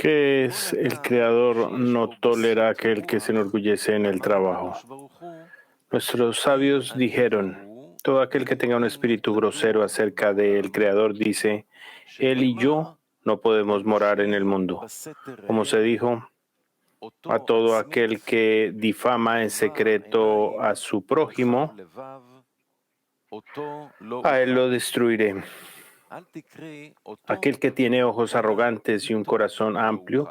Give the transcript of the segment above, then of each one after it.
¿Qué es el Creador? No tolera a aquel que se enorgullece en el trabajo. Nuestros sabios dijeron, todo aquel que tenga un espíritu grosero acerca del Creador dice, Él y yo no podemos morar en el mundo. Como se dijo, a todo aquel que difama en secreto a su prójimo, a él lo destruiré. Aquel que tiene ojos arrogantes y un corazón amplio,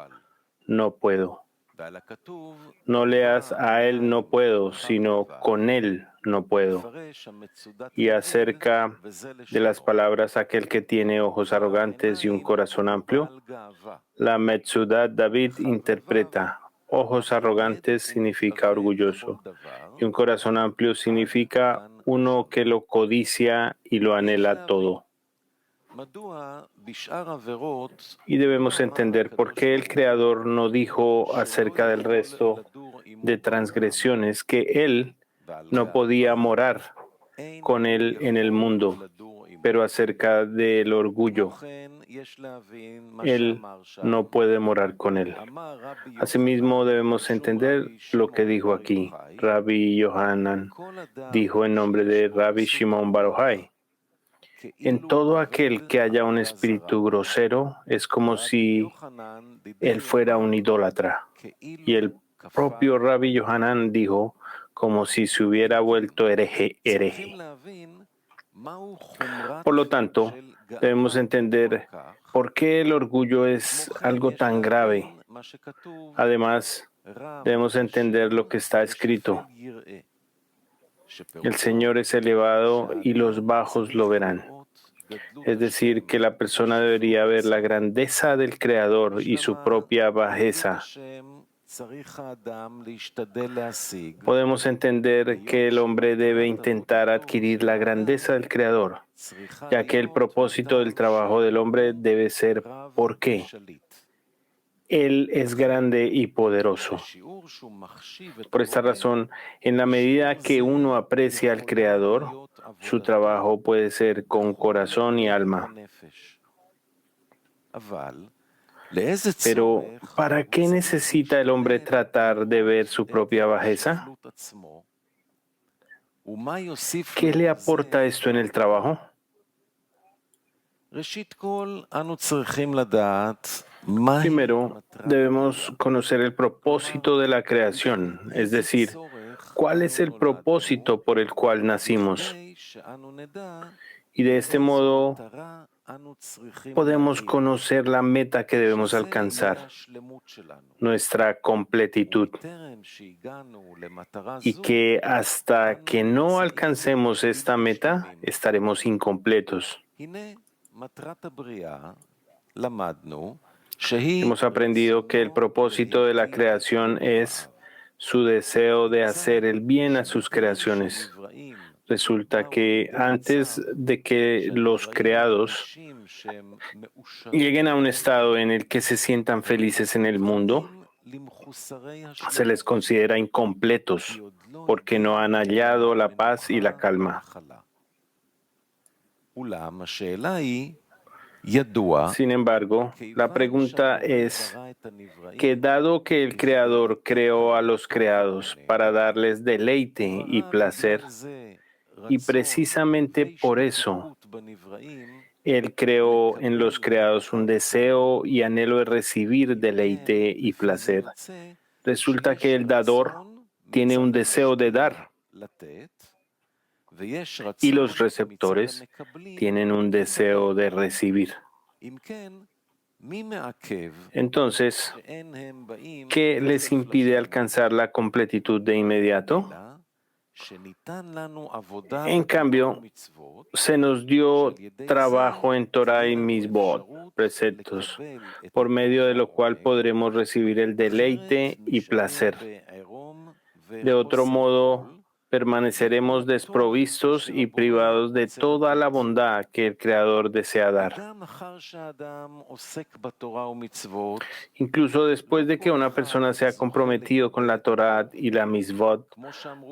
no puedo. No leas a él no puedo, sino con él no puedo. Y acerca de las palabras aquel que tiene ojos arrogantes y un corazón amplio, la Metzudat David interpreta, ojos arrogantes significa orgulloso, y un corazón amplio significa uno que lo codicia y lo anhela todo. Y debemos entender por qué el Creador no dijo acerca del resto de transgresiones que Él no podía morar con Él en el mundo, pero acerca del orgullo, Él no puede morar con Él. Asimismo, debemos entender lo que dijo aquí. Rabbi Yohanan dijo en nombre de Rabbi Shimon Bar Yochai, en todo aquel que haya un espíritu grosero es como si él fuera un idólatra. Y el propio Rabbi Yohanan dijo como si se hubiera vuelto hereje. Por lo tanto, debemos entender por qué el orgullo es algo tan grave. Además, debemos entender lo que está escrito. El Señor es elevado y los bajos lo verán. Es decir, que la persona debería ver la grandeza del Creador y su propia bajeza. Podemos entender que el hombre debe intentar adquirir la grandeza del Creador, ya que el propósito del trabajo del hombre debe ser ¿por qué? Él es grande y poderoso. Por esta razón, en la medida que uno aprecia al Creador, su trabajo puede ser con corazón y alma. Pero, ¿para qué necesita el hombre tratar de ver su propia bajeza? ¿Qué le aporta esto en el trabajo? Primero, debemos conocer el propósito de la creación, es decir, ¿cuál es el propósito por el cual nacimos? Y de este modo podemos conocer la meta que debemos alcanzar, nuestra completitud, y que hasta que no alcancemos esta meta, estaremos incompletos. Hemos aprendido que el propósito de la creación es su deseo de hacer el bien a sus creaciones. Resulta que antes de que los creados lleguen a un estado en el que se sientan felices en el mundo, se les considera incompletos porque no han hallado la paz y la calma. Sin embargo, la pregunta es que dado que el Creador creó a los creados para darles deleite y placer, y precisamente por eso Él creó en los creados un deseo y anhelo de recibir deleite y placer, resulta que el dador tiene un deseo de dar y los receptores tienen un deseo de recibir. Entonces, ¿qué les impide alcanzar la completitud de inmediato? En cambio, se nos dio trabajo en Torah y Mitzvot, preceptos, por medio de lo cual podremos recibir el deleite y placer. De otro modo, permaneceremos desprovistos y privados de toda la bondad que el Creador desea dar. Incluso después de que una persona se ha comprometido con la Torah y la Mitzvot,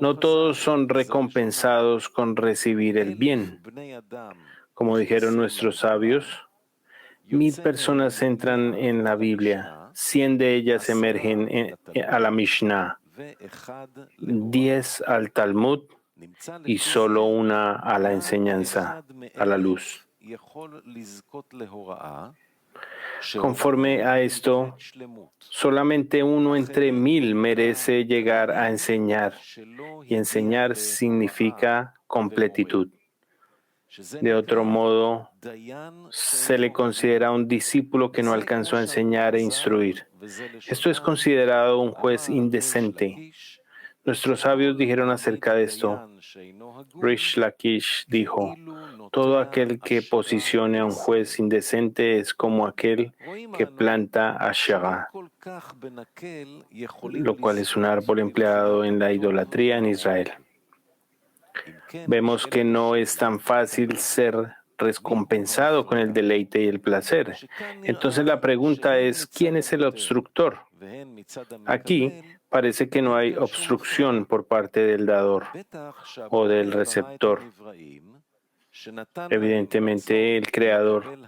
no todos son recompensados con recibir el bien. Como dijeron nuestros sabios, 1000 personas entran en la Biblia, 100 de ellas emergen a la Mishnah, 10 al Talmud y solo una a la enseñanza, a la luz. Conforme a esto, solamente uno entre 1000 merece llegar a enseñar, y enseñar significa completitud. De otro modo, se le considera un discípulo que no alcanzó a enseñar e instruir. Esto es considerado un juez indecente. Nuestros sabios dijeron acerca de esto. Rish Lakish dijo, todo aquel que posicione a un juez indecente es como aquel que planta Asherah, lo cual es un árbol empleado en la idolatría en Israel. Vemos que no es tan fácil ser recompensado con el deleite y el placer. Entonces la pregunta es, ¿quién es el obstructor? Aquí parece que no hay obstrucción por parte del dador o del receptor. Evidentemente, el Creador,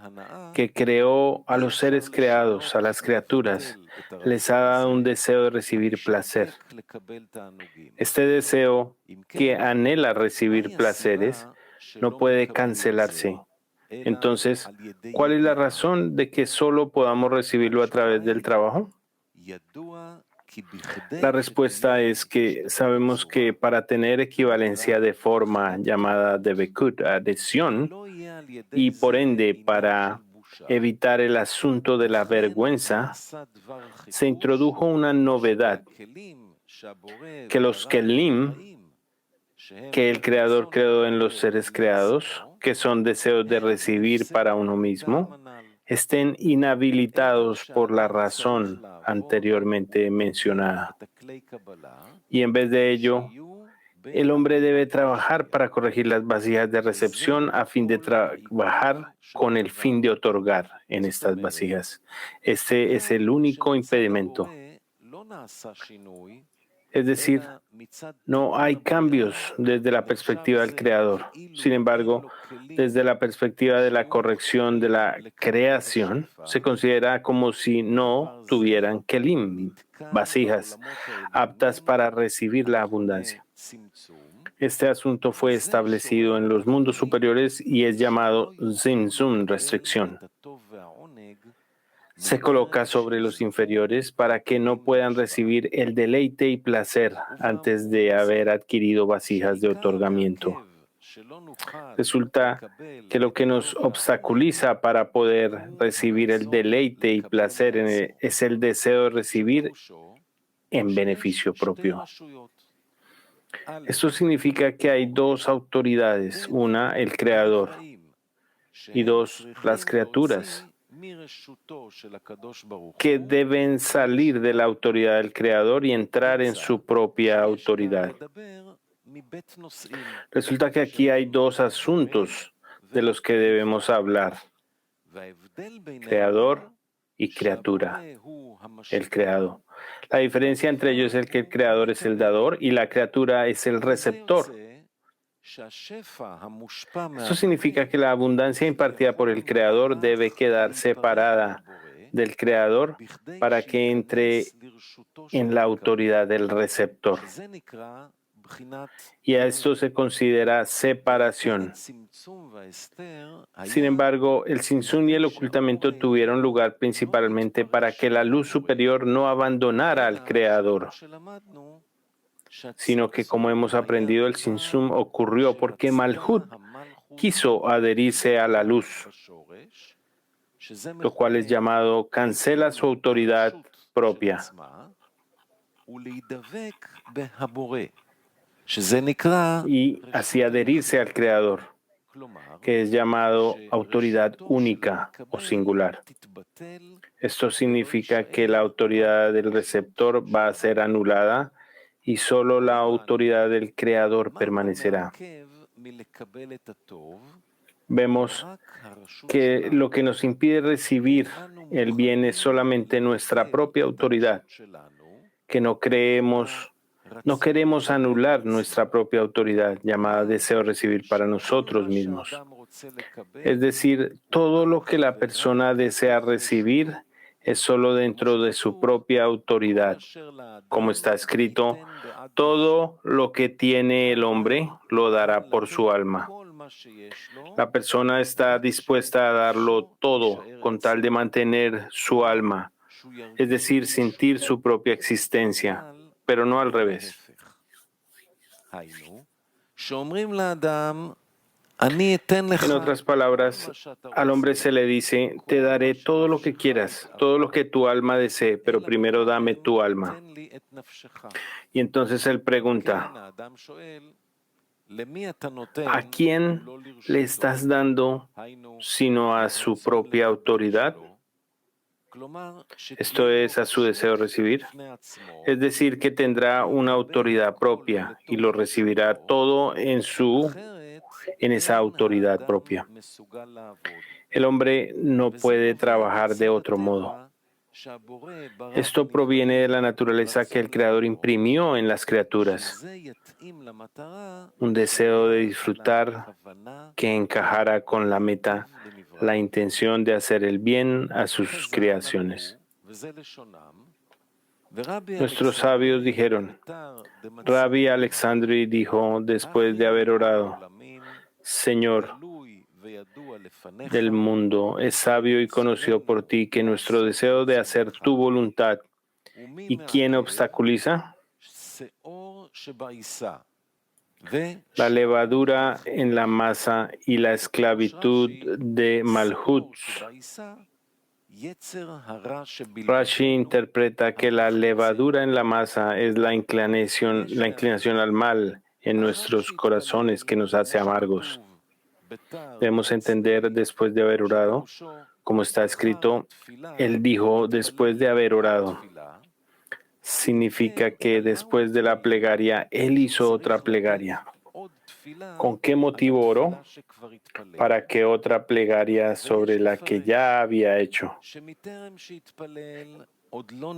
que creó a los seres creados, a las criaturas, les ha dado un deseo de recibir placer. Este deseo, que anhela recibir placeres, no puede cancelarse. Entonces, ¿cuál es la razón de que solo podamos recibirlo a través del trabajo? La respuesta es que sabemos que para tener equivalencia de forma llamada debekut, adhesión, y por ende para evitar el asunto de la vergüenza, se introdujo una novedad, que los kelim que el Creador creó en los seres creados, que son deseos de recibir para uno mismo, estén inhabilitados por la razón anteriormente mencionada. Y en vez de ello, el hombre debe trabajar para corregir las vasijas de recepción a fin de trabajar con el fin de otorgar en estas vasijas. Este es el único impedimento. Es decir, no hay cambios desde la perspectiva del Creador. Sin embargo, desde la perspectiva de la corrección de la creación, se considera como si no tuvieran kelim, vasijas, aptas para recibir la abundancia. Este asunto fue establecido en los mundos superiores y es llamado Tzimtzum, restricción. Se coloca sobre los inferiores para que no puedan recibir el deleite y placer antes de haber adquirido vasijas de otorgamiento. Resulta que lo que nos obstaculiza para poder recibir el deleite y placer es el deseo de recibir en beneficio propio. Esto significa que hay dos autoridades, una, el Creador, y dos, las criaturas, que deben salir de la autoridad del Creador y entrar en su propia autoridad. Resulta que aquí hay dos asuntos de los que debemos hablar: Creador y criatura, el creado. La diferencia entre ellos es que el Creador es el dador y la criatura es el receptor. Esto significa que la abundancia impartida por el Creador debe quedar separada del Creador para que entre en la autoridad del receptor. Y a esto se considera separación. Sin embargo, el Tzimtzum y el ocultamiento tuvieron lugar principalmente para que la luz superior no abandonara al Creador, sino que, como hemos aprendido, el Tzimtzum ocurrió porque Malhut quiso adherirse a la luz, lo cual es llamado cancela su autoridad propia. Y así adherirse al Creador, que es llamado autoridad única o singular. Esto significa que la autoridad del receptor va a ser anulada y solo la autoridad del Creador permanecerá. Vemos que lo que nos impide recibir el bien es solamente nuestra propia autoridad, que no queremos anular nuestra propia autoridad, llamada deseo recibir para nosotros mismos. Es decir, todo lo que la persona desea recibir es solo dentro de su propia autoridad. Como está escrito, todo lo que tiene el hombre lo dará por su alma. La persona está dispuesta a darlo todo con tal de mantener su alma, es decir, sentir su propia existencia, pero no al revés. En otras palabras, al hombre se le dice, te daré todo lo que quieras, todo lo que tu alma desee, pero primero dame tu alma. Y entonces él pregunta, ¿a quién le estás dando sino a su propia autoridad? Esto es a su deseo recibir. Es decir, que tendrá una autoridad propia y lo recibirá todo en esa autoridad propia. El hombre no puede trabajar de otro modo. Esto proviene de la naturaleza que el Creador imprimió en las criaturas. Un deseo de disfrutar que encajara con la meta, la intención de hacer el bien a sus creaciones. Nuestros sabios dijeron, Rabbi Alexandri dijo después de haber orado, Señor del mundo, es sabio y conocido por ti que nuestro deseo de hacer tu voluntad, ¿y quién obstaculiza? La levadura en la masa y la esclavitud de Malhut. Rashi interpreta que la levadura en la masa es la inclinación al mal en nuestros corazones que nos hace amargos. Debemos entender después de haber orado, como está escrito, él dijo después de haber orado. Significa que después de la plegaria, él hizo otra plegaria. ¿Con qué motivo oró? Para que otra plegaria sobre la que ya había hecho.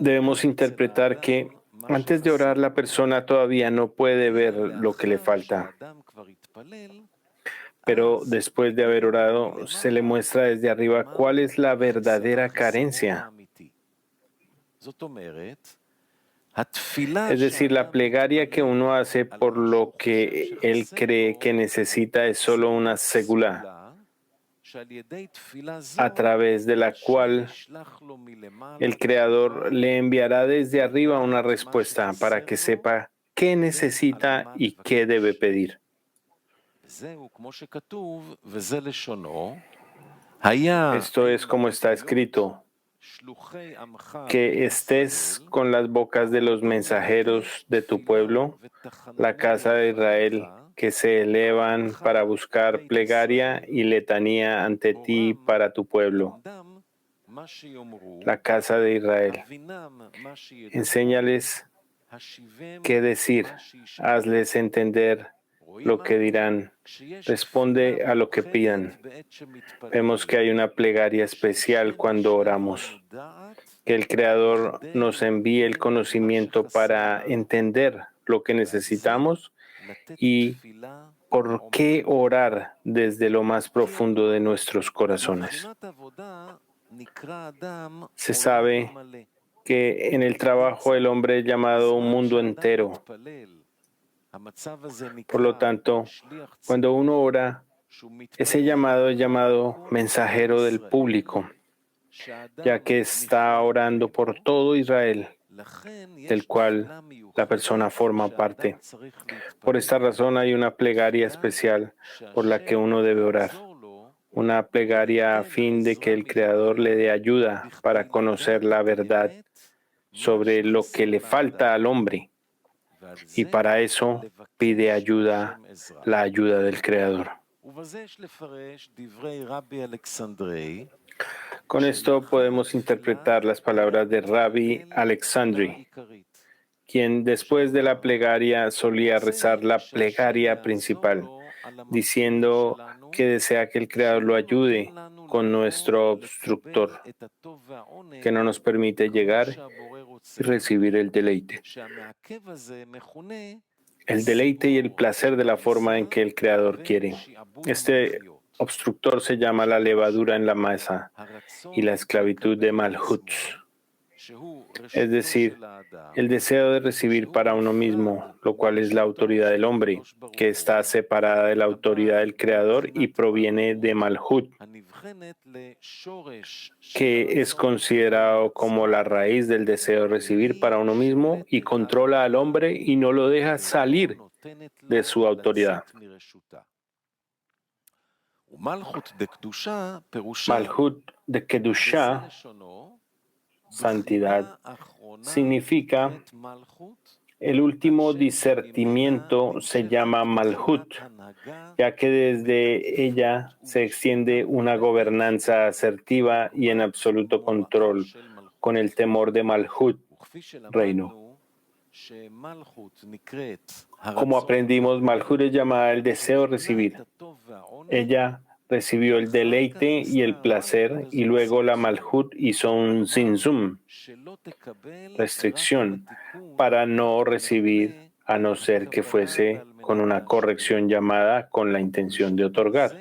Debemos interpretar que antes de orar la persona todavía no puede ver lo que le falta. Pero después de haber orado, se le muestra desde arriba cuál es la verdadera carencia. Es decir, la plegaria que uno hace por lo que él cree que necesita es solo una segula, a través de la cual el Creador le enviará desde arriba una respuesta para que sepa qué necesita y qué debe pedir. Esto es como está escrito, que estés con las bocas de los mensajeros de tu pueblo, la casa de Israel, que se elevan para buscar plegaria y letanía ante ti para tu pueblo, la casa de Israel. Enséñales qué decir, hazles entender lo que dirán, responde a lo que pidan. Vemos que hay una plegaria especial cuando oramos, que el Creador nos envíe el conocimiento para entender lo que necesitamos y por qué orar desde lo más profundo de nuestros corazones. Se sabe que en el trabajo el hombre es llamado un mundo entero. Por lo tanto, cuando uno ora, ese llamado es llamado mensajero del público, ya que está orando por todo Israel, del cual la persona forma parte. Por esta razón hay una plegaria especial por la que uno debe orar, una plegaria a fin de que el Creador le dé ayuda para conocer la verdad sobre lo que le falta al hombre, y para eso pide ayuda, la ayuda del Creador. Con esto podemos interpretar las palabras de Rabbi Alexandri, quien después de la plegaria solía rezar la plegaria principal, diciendo que desea que el Creador lo ayude con nuestro obstructor, que no nos permite llegar y recibir el deleite. El deleite y el placer de la forma en que el Creador quiere. Este obstructor se llama la levadura en la masa y la esclavitud de Malhut, es decir, el deseo de recibir para uno mismo, lo cual es la autoridad del hombre, que está separada de la autoridad del Creador y proviene de Malhut, que es considerado como la raíz del deseo de recibir para uno mismo y controla al hombre y no lo deja salir de su autoridad. Malhut de Kedushá, santidad, significa el último discernimiento se llama Malhut, ya que desde ella se extiende una gobernanza asertiva y en absoluto control, con el temor de Malhut, reino. Como aprendimos, Malhut es llamada el deseo de recibir. Ella recibió el deleite y el placer, y luego la Malhut hizo un zinzum, restricción, para no recibir, a no ser que fuese con una corrección llamada con la intención de otorgar.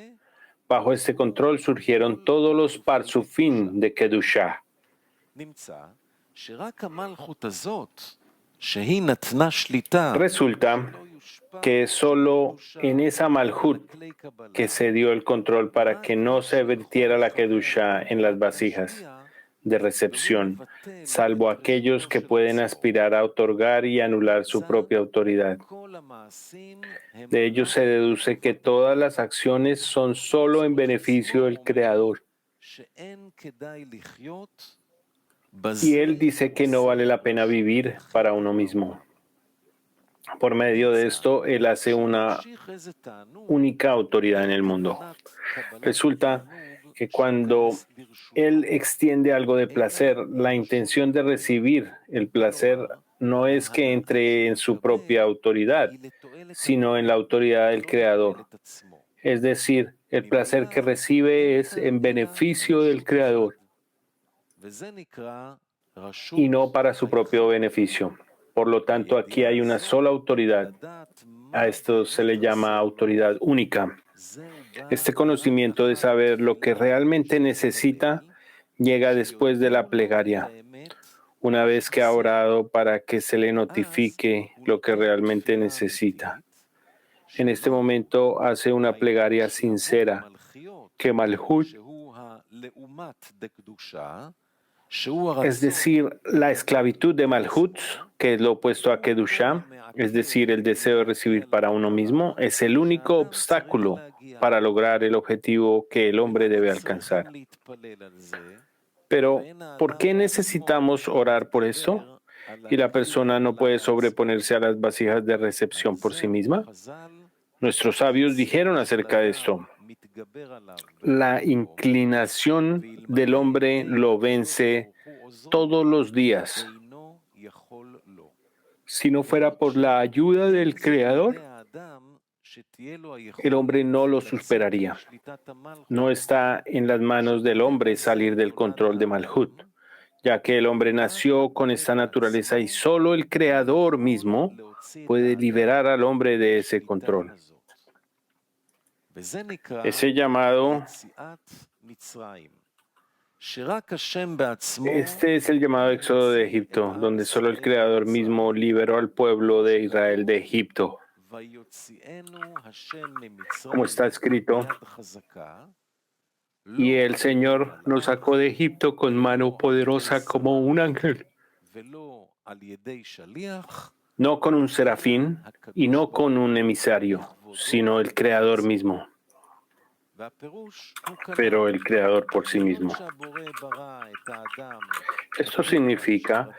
Bajo este control surgieron todos los parsufim de Kedushá. Resulta que solo en esa Malhut que se dio el control para que no se vertiera la Kedushá en las vasijas de recepción, salvo aquellos que pueden aspirar a otorgar y anular su propia autoridad. De ello se deduce que todas las acciones son solo en beneficio del Creador. Y él dice que no vale la pena vivir para uno mismo. Por medio de esto, él hace una única autoridad en el mundo. Resulta que cuando él extiende algo de placer, la intención de recibir el placer no es que entre en su propia autoridad, sino en la autoridad del Creador. Es decir, el placer que recibe es en beneficio del Creador y no para su propio beneficio. Por lo tanto, aquí hay una sola autoridad. A esto se le llama autoridad única. Este conocimiento de saber lo que realmente necesita llega después de la plegaria. Una vez que ha orado para que se le notifique lo que realmente necesita. En este momento hace una plegaria sincera, que Malhut, es decir, la esclavitud de Malhut, que es lo opuesto a Kedushá, es decir, el deseo de recibir para uno mismo, es el único obstáculo para lograr el objetivo que el hombre debe alcanzar. Pero, ¿por qué necesitamos orar por esto? ¿Y la persona no puede sobreponerse a las vasijas de recepción por sí misma? Nuestros sabios dijeron acerca de esto. La inclinación del hombre lo vence todos los días. Si no fuera por la ayuda del Creador, el hombre no lo superaría. No está en las manos del hombre salir del control de Malhut, ya que el hombre nació con esta naturaleza y solo el Creador mismo puede liberar al hombre de ese control. Ese llamado, este es el llamado éxodo de Egipto, donde solo el Creador mismo liberó al pueblo de Israel de Egipto. Como está escrito, y el Señor nos sacó de Egipto con mano poderosa como un ángel, no con un serafín y no con un emisario, sino el Creador mismo. Pero el Creador por sí mismo. Esto significa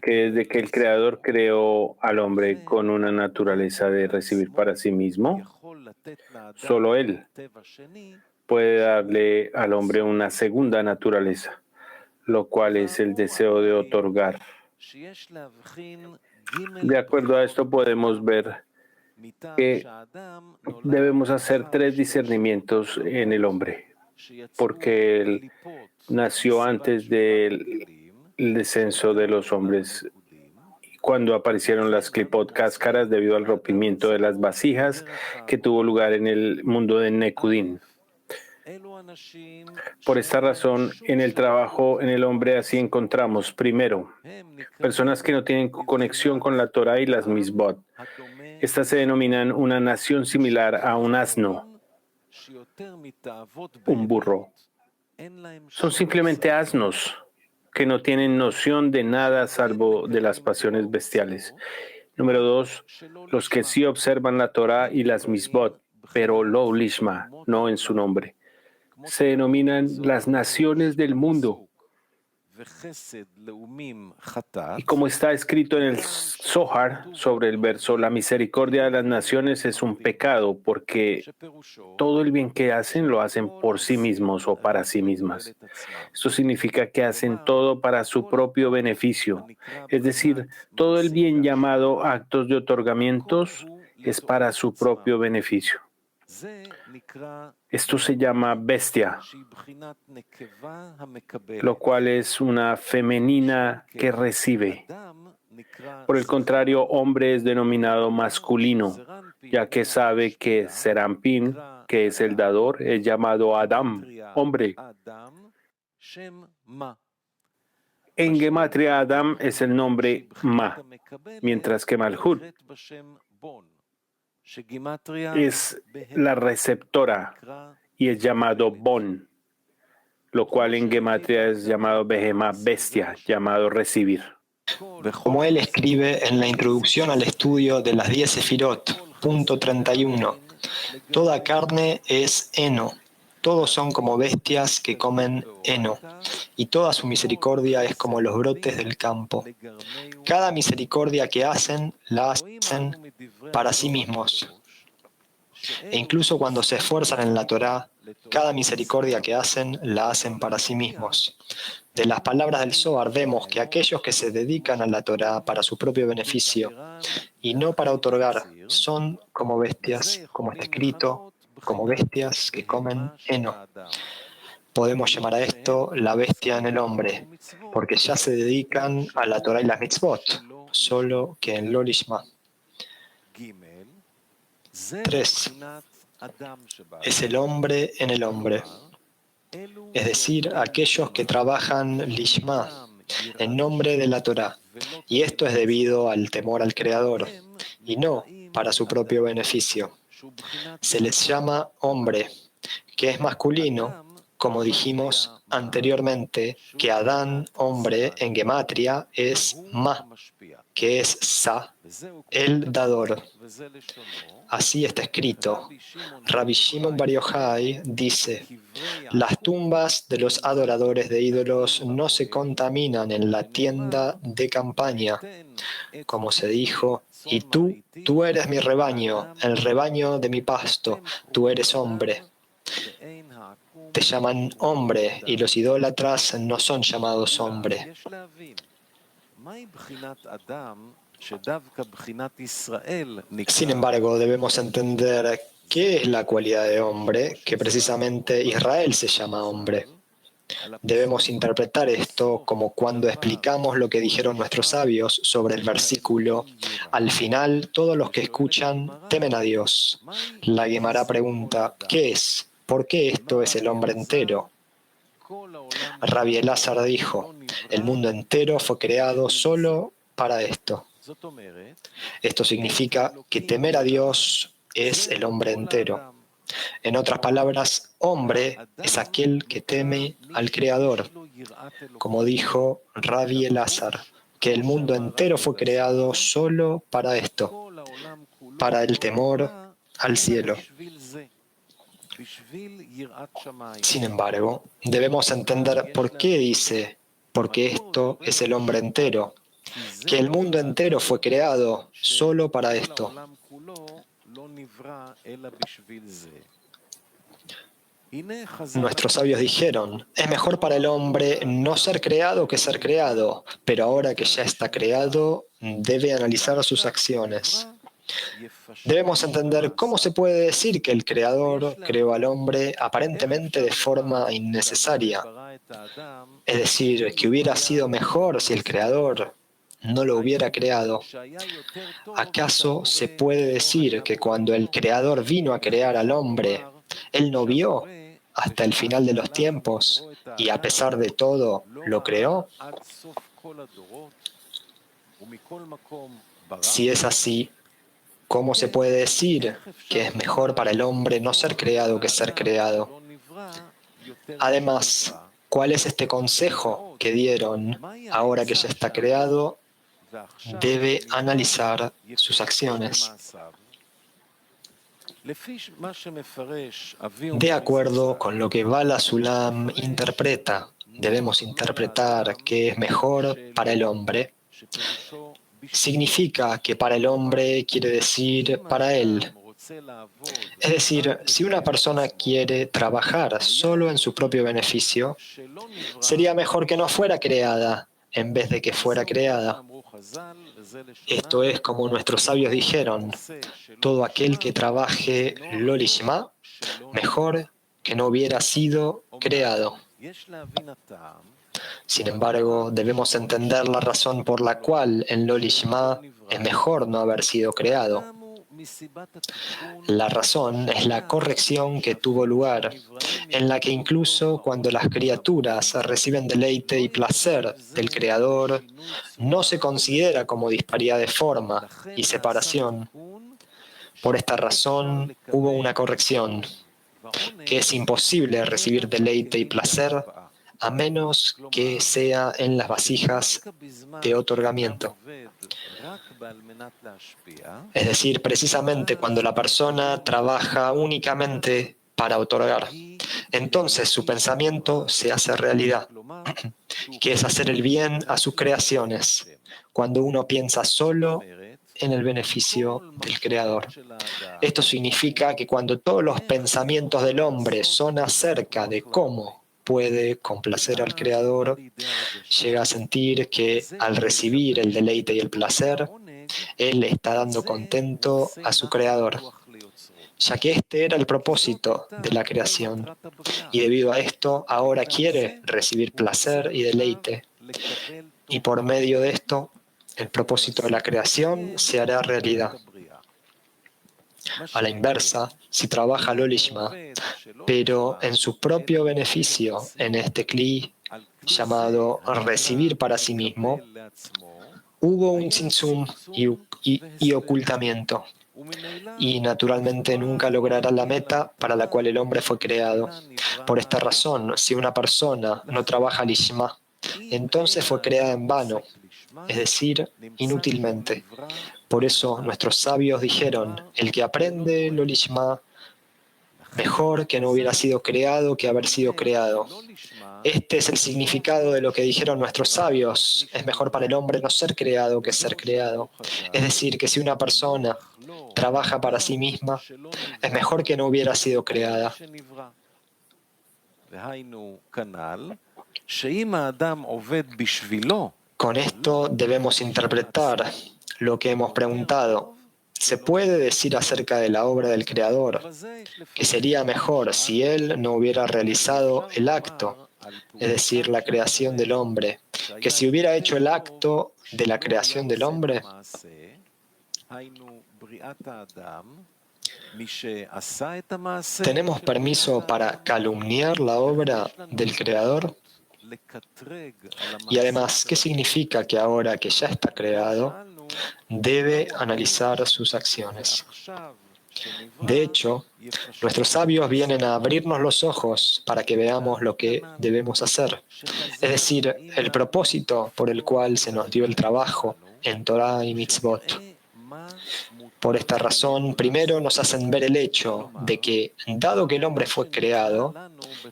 que desde que el Creador creó al hombre con una naturaleza de recibir para sí mismo, solo Él puede darle al hombre una segunda naturaleza, lo cual es el deseo de otorgar. De acuerdo a esto podemos ver que debemos hacer 3 discernimientos en el hombre, porque él nació antes del descenso de los hombres, cuando aparecieron las clipot cáscaras debido al rompimiento de las vasijas que tuvo lugar en el mundo de Nekudín. Por esta razón, en el trabajo en el hombre así encontramos, primero, personas que no tienen conexión con la Torah y las misbot. Estas se denominan una nación similar a un asno, un burro. Son simplemente asnos que no tienen noción de nada salvo de las pasiones bestiales. Número 2, los que sí observan la Torah y las misbot, pero lo lishma, no en su nombre. Se denominan las naciones del mundo. Y como está escrito en el Zohar sobre el verso, la misericordia de las naciones es un pecado porque todo el bien que hacen lo hacen por sí mismos o para sí mismas. Esto significa que hacen todo para su propio beneficio. Es decir, todo el bien llamado actos de otorgamientos es para su propio beneficio. Esto se llama bestia, lo cual es una femenina que recibe. Por el contrario, hombre es denominado masculino, ya que sabe que Serampín, que es el dador, es llamado Adam, hombre. En gematria, Adam es el nombre Ma, mientras que Malhut es la receptora y es llamado Bon, lo cual en gematria es llamado Behemá, bestia, llamado recibir. Como él escribe en la introducción al estudio de las 10 Sefirot, punto 31, toda carne es heno, todos son como bestias que comen heno, y toda su misericordia es como los brotes del campo. Cada misericordia que hacen, la hacen para sí mismos. E incluso cuando se esfuerzan en la Torá, cada misericordia que hacen, la hacen para sí mismos. De las palabras del Zohar vemos que aquellos que se dedican a la Torá para su propio beneficio y no para otorgar son como bestias, como está escrito, como bestias que comen heno. Podemos llamar a esto la bestia en el hombre, porque ya se dedican a la Torá y las mitzvot, solo que en lo lishma. 3. Es el hombre en el hombre, es decir, aquellos que trabajan lishma, en nombre de la Torá, y esto es debido al temor al Creador, y no para su propio beneficio. Se les llama hombre, que es masculino, como dijimos anteriormente, que Adán, hombre, en gematria, es Ma, que es Sa, el dador. Así está escrito. Rabbi Shimon Bar Yochai dice: las tumbas de los adoradores de ídolos no se contaminan en la tienda de campaña, como se dijo, y tú eres mi rebaño, el rebaño de mi pasto, tú eres hombre. Te llaman hombre y los idólatras no son llamados hombre. Sin embargo, debemos entender qué es la cualidad de hombre, que precisamente Israel se llama hombre. Debemos interpretar esto como cuando explicamos lo que dijeron nuestros sabios sobre el versículo: al final, todos los que escuchan temen a Dios. La Guemará pregunta: ¿qué es? ¿Por qué esto es el hombre entero? Rabbi Elazar dijo: el mundo entero fue creado solo para esto. Esto significa que temer a Dios es el hombre entero. En otras palabras, hombre es aquel que teme al Creador. Como dijo Rabbi Elazar, que el mundo entero fue creado solo para esto, para el temor al cielo. Sin embargo, debemos entender por qué dice, porque esto es el hombre entero, que el mundo entero fue creado solo para esto. Nuestros sabios dijeron: es mejor para el hombre no ser creado que ser creado, pero ahora que ya está creado, debe analizar sus acciones. Debemos entender cómo se puede decir que el Creador creó al hombre aparentemente de forma innecesaria. Es decir, que hubiera sido mejor si el Creador no lo hubiera creado. ¿Acaso se puede decir que cuando el Creador vino a crear al hombre, Él no vio hasta el final de los tiempos y a pesar de todo lo creó? Si es así, ¿cómo se puede decir que es mejor para el hombre no ser creado que ser creado? Además, ¿cuál es este consejo que dieron? Ahora que ya está creado, debe analizar sus acciones. De acuerdo con lo que Bala Sulam interpreta, debemos interpretar que es mejor para el hombre. Significa que para el hombre quiere decir para él. Es decir, si una persona quiere trabajar solo en su propio beneficio, sería mejor que no fuera creada en vez de que fuera creada. Esto es como nuestros sabios dijeron: todo aquel que trabaje lo lishma, mejor que no hubiera sido creado. Sin embargo, debemos entender la razón por la cual en lo lishma es mejor no haber sido creado. La razón es la corrección que tuvo lugar, en la que incluso cuando las criaturas reciben deleite y placer del Creador, no se considera como disparidad de forma y separación. Por esta razón hubo una corrección, que es imposible recibir deleite y placer a menos que sea en las vasijas de otorgamiento. Es decir, precisamente cuando la persona trabaja únicamente para otorgar, entonces su pensamiento se hace realidad, que es hacer el bien a sus creaciones, cuando uno piensa solo en el beneficio del Creador. Esto significa que cuando todos los pensamientos del hombre son acerca de cómo puede complacer al Creador, llega a sentir que al recibir el deleite y el placer, él está dando contento a su Creador, ya que este era el propósito de la creación. Y debido a esto, ahora quiere recibir placer y deleite. Y por medio de esto, el propósito de la creación se hará realidad. A la inversa, si trabaja lo lishma, pero en su propio beneficio, en este kli llamado recibir para sí mismo, hubo un tzimtzum y ocultamiento, y naturalmente nunca logrará la meta para la cual el hombre fue creado. Por esta razón, si una persona no trabaja lishma, entonces fue creada en vano, es decir, inútilmente. Por eso nuestros sabios dijeron: el que aprende lo lishma, mejor que no hubiera sido creado que haber sido creado. Este es el significado de lo que dijeron nuestros sabios: es mejor para el hombre no ser creado que ser creado. Es decir, que si una persona trabaja para sí misma, es mejor que no hubiera sido creada. Con esto debemos interpretar lo que hemos preguntado. ¿Se puede decir acerca de la obra del Creador que sería mejor si Él no hubiera realizado el acto, es decir, la creación del hombre, que si hubiera hecho el acto de la creación del hombre? ¿Tenemos permiso para calumniar la obra del Creador? Y además, ¿qué significa que ahora que ya está creado, debe analizar sus acciones? De hecho, nuestros sabios vienen a abrirnos los ojos para que veamos lo que debemos hacer. Es decir, el propósito por el cual se nos dio el trabajo en Torah y Mitzvot. Por esta razón, primero nos hacen ver el hecho de que, dado que el hombre fue creado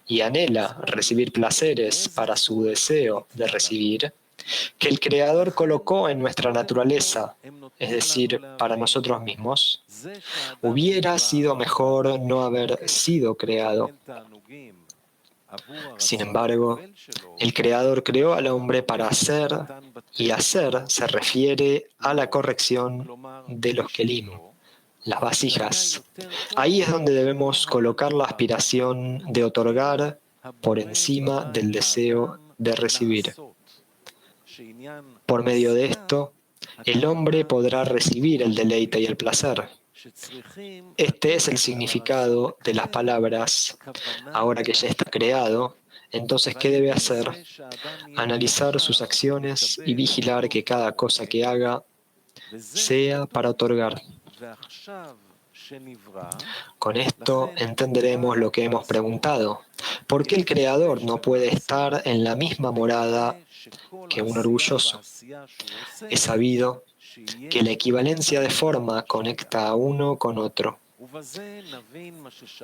y anhela recibir placeres para su deseo de recibir, que el Creador colocó en nuestra naturaleza, es decir, para nosotros mismos, hubiera sido mejor no haber sido creado. Sin embargo, el Creador creó al hombre para hacer, y hacer se refiere a la corrección de los kelim, las vasijas. Ahí es donde debemos colocar la aspiración de otorgar por encima del deseo de recibir. Por medio de esto, el hombre podrá recibir el deleite y el placer. Este es el significado de las palabras. Ahora que ya está creado, entonces, ¿qué debe hacer? Analizar sus acciones y vigilar que cada cosa que haga sea para otorgar. Con esto entenderemos lo que hemos preguntado. ¿Por qué el Creador no puede estar en la misma morada que un orgulloso? Es sabido que la equivalencia de forma conecta a uno con otro,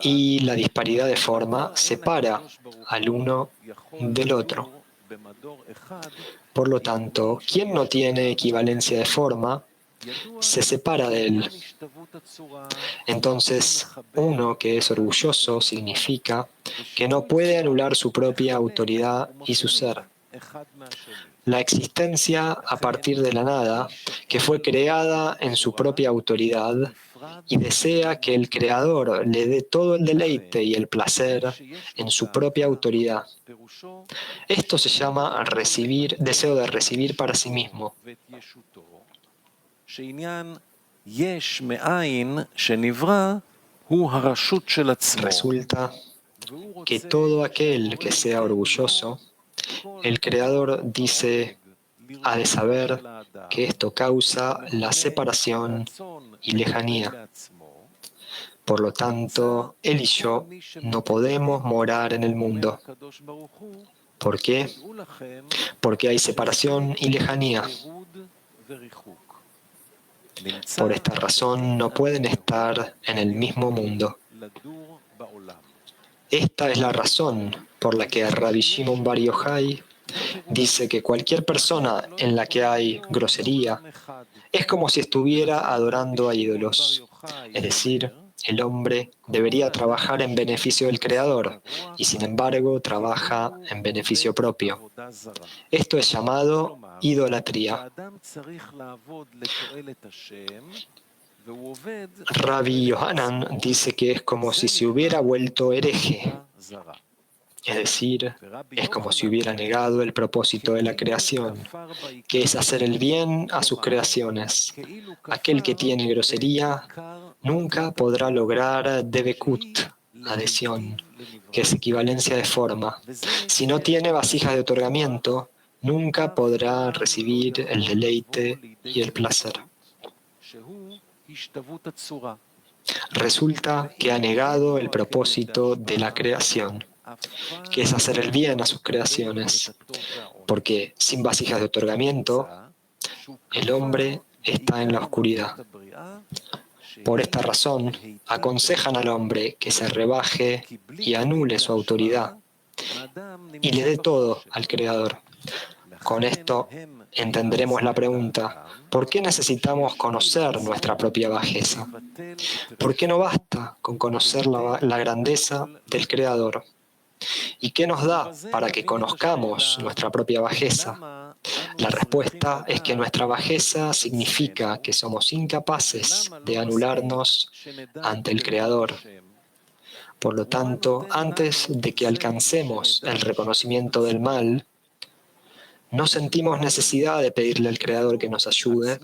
y la disparidad de forma separa al uno del otro. Por lo tanto, quien no tiene equivalencia de forma se separa de él. Entonces, uno que es orgulloso significa que no puede anular su propia autoridad y su ser. La existencia a partir de la nada, que fue creada en su propia autoridad, y desea que el Creador le dé todo el deleite y el placer en su propia autoridad. Esto se llama deseo de recibir para sí mismo. Resulta que todo aquel que sea orgulloso, el Creador dice, ha de saber que esto causa la separación y lejanía. Por lo tanto, él y yo no podemos morar en el mundo. ¿Por qué? Porque hay separación y lejanía. Por esta razón no pueden estar en el mismo mundo. Esta es la razón por la que Rabbi Shimon Bar Yochai dice que cualquier persona en la que hay grosería es como si estuviera adorando a ídolos. Es decir, el hombre debería trabajar en beneficio del Creador y sin embargo trabaja en beneficio propio. Esto es llamado idolatría. Rabbi Yohanan dice que es como si se hubiera vuelto hereje. Es decir, es como si hubiera negado el propósito de la creación, que es hacer el bien a sus creaciones. Aquel que tiene grosería nunca podrá lograr devekut, adhesión, que es equivalencia de forma. Si no tiene vasijas de otorgamiento, nunca podrá recibir el deleite y el placer. Resulta que ha negado el propósito de la creación, que es hacer el bien a sus creaciones, porque sin vasijas de otorgamiento, el hombre está en la oscuridad. Por esta razón, aconsejan al hombre que se rebaje y anule su autoridad y le dé todo al Creador. Con esto entenderemos la pregunta: ¿por qué necesitamos conocer nuestra propia bajeza? ¿Por qué no basta con conocer la grandeza del Creador? ¿Y qué nos da para que conozcamos nuestra propia bajeza? La respuesta es que nuestra bajeza significa que somos incapaces de anularnos ante el Creador. Por lo tanto, antes de que alcancemos el reconocimiento del mal, no sentimos necesidad de pedirle al Creador que nos ayude,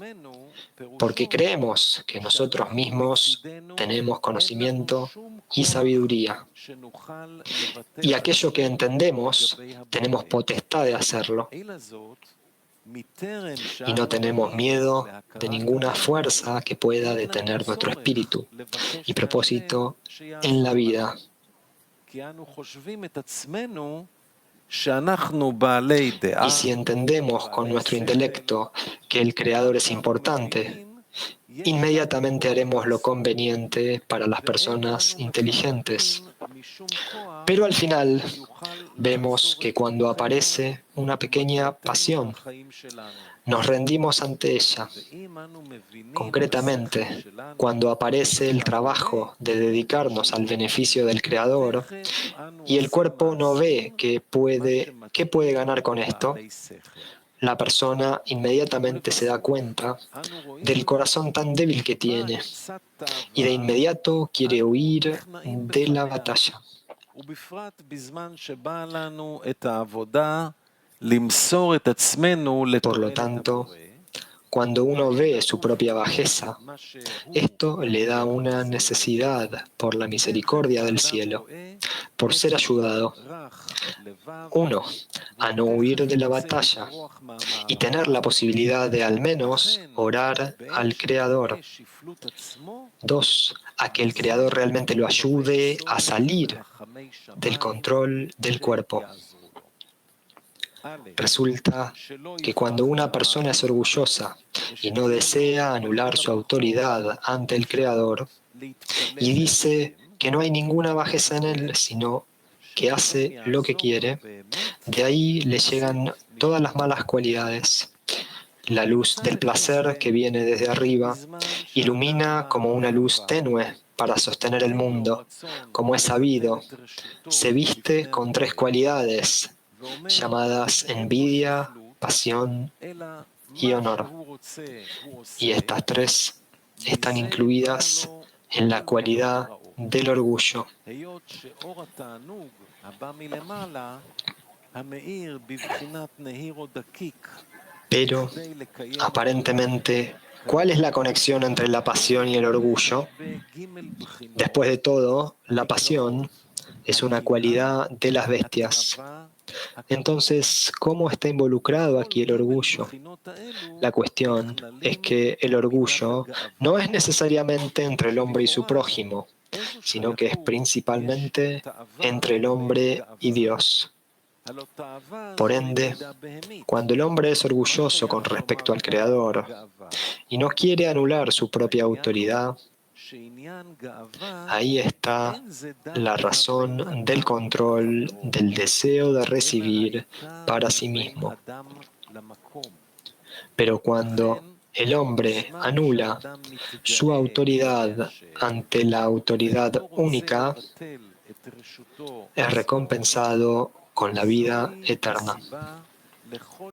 porque creemos que nosotros mismos tenemos conocimiento y sabiduría. Y aquello que entendemos, tenemos potestad de hacerlo. Y no tenemos miedo de ninguna fuerza que pueda detener nuestro espíritu y propósito en la vida. Y si entendemos con nuestro intelecto que el Creador es importante, inmediatamente haremos lo conveniente para las personas inteligentes. Pero al final vemos que cuando aparece una pequeña pasión, nos rendimos ante ella. Concretamente, cuando aparece el trabajo de dedicarnos al beneficio del Creador y el cuerpo no ve qué puede ganar con esto, la persona inmediatamente se da cuenta del corazón tan débil que tiene y de inmediato quiere huir de la batalla. Por lo tanto, cuando uno ve su propia bajeza, esto le da una necesidad por la misericordia del cielo, por ser ayudado. 1. A no huir de la batalla y tener la posibilidad de al menos orar al Creador. 2. A que el Creador realmente lo ayude a salir del control del cuerpo. Resulta que cuando una persona es orgullosa y no desea anular su autoridad ante el Creador, y dice que no hay ninguna bajeza en él, sino que hace lo que quiere, de ahí le llegan todas las malas cualidades. La luz del placer que viene desde arriba ilumina como una luz tenue para sostener el mundo. Como es sabido, se viste con 3 cualidades, llamadas envidia, pasión y honor. Y estas 3 están incluidas en la cualidad del orgullo. Pero, aparentemente, ¿cuál es la conexión entre la pasión y el orgullo? Después de todo, la pasión es una cualidad de las bestias. Entonces, ¿cómo está involucrado aquí el orgullo? La cuestión es que el orgullo no es necesariamente entre el hombre y su prójimo, sino que es principalmente entre el hombre y Dios. Por ende, cuando el hombre es orgulloso con respecto al Creador y no quiere anular su propia autoridad, ahí está la razón del control del deseo de recibir para sí mismo. Pero cuando el hombre anula su autoridad ante la autoridad única, es recompensado con la vida eterna.